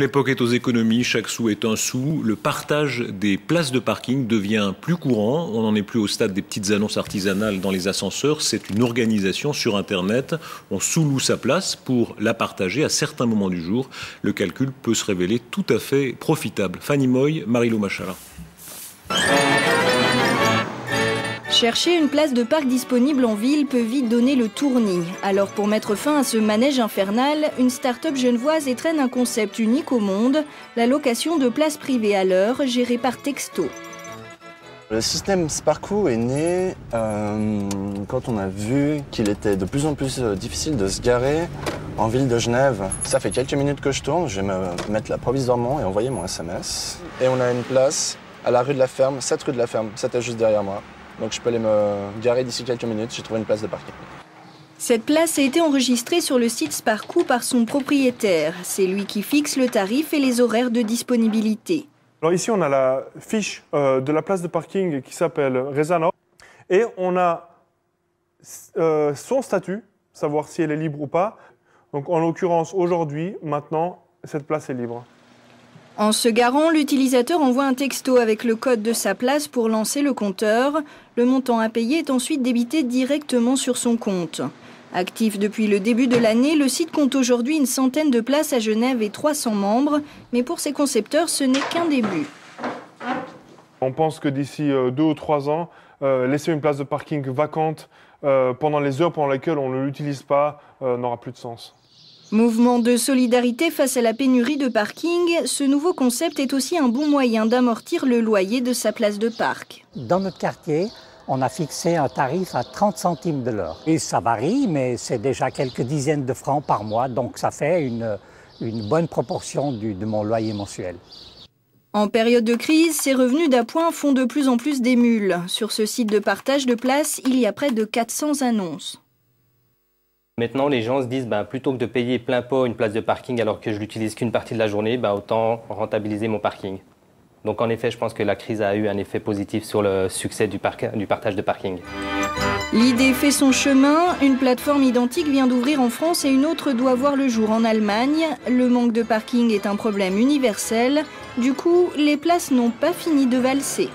L'époque est aux économies, chaque sou est un sou. Le partage des places de parking devient plus courant. On n'en est plus au stade des petites annonces artisanales dans les ascenseurs. C'est une organisation sur Internet. On sous-loue sa place pour la partager à certains moments du jour. Le calcul peut se révéler tout à fait profitable. Fanny Moy, Marilou Machala. Chercher une place de parc disponible en ville peut vite donner le tournis. Alors pour mettre fin à ce manège infernal, une start-up genevoise étrenne un concept unique au monde, la location de places privées à l'heure gérée par Texto. Le système Sparkoo est né quand on a vu qu'il était de plus en plus difficile de se garer en ville de Genève. Ça fait quelques minutes que je tourne, je vais me mettre là provisoirement et envoyer mon SMS. Et on a une place à la rue de la Ferme, cette rue de la Ferme, c'était juste derrière moi. Donc je peux aller me garer d'ici quelques minutes, j'ai trouvé une place de parking. Cette place a été enregistrée sur le site Sparkoo par son propriétaire. C'est lui qui fixe le tarif et les horaires de disponibilité. Alors ici, on a la fiche de la place de parking qui s'appelle Rezano. Et on a son statut, savoir si elle est libre ou pas. Donc en l'occurrence, aujourd'hui, maintenant, cette place est libre. En se garant, l'utilisateur envoie un texto avec le code de sa place pour lancer le compteur. Le montant à payer est ensuite débité directement sur son compte. Actif depuis le début de l'année, le site compte aujourd'hui une centaine de places à Genève et 300 membres. Mais pour ses concepteurs, ce n'est qu'un début. On pense que d'ici 2 ou 3 ans, laisser une place de parking vacante pendant les heures pendant lesquelles on ne l'utilise pas n'aura plus de sens. Mouvement de solidarité face à la pénurie de parking, ce nouveau concept est aussi un bon moyen d'amortir le loyer de sa place de parc. Dans notre quartier, on a fixé un tarif à 30 centimes de l'heure. Et ça varie, mais c'est déjà quelques dizaines de francs par mois, donc ça fait une bonne proportion de mon loyer mensuel. En période de crise, ces revenus d'appoint font de plus en plus d'émules. Sur ce site de partage de places, il y a près de 400 annonces. Maintenant, les gens se disent, plutôt que de payer plein pot une place de parking alors que je l'utilise qu'une partie de la journée, autant rentabiliser mon parking. Donc en effet, je pense que la crise a eu un effet positif sur le succès du partage de parking. L'idée fait son chemin. Une plateforme identique vient d'ouvrir en France et une autre doit voir le jour en Allemagne. Le manque de parking est un problème universel. Du coup, les places n'ont pas fini de valser.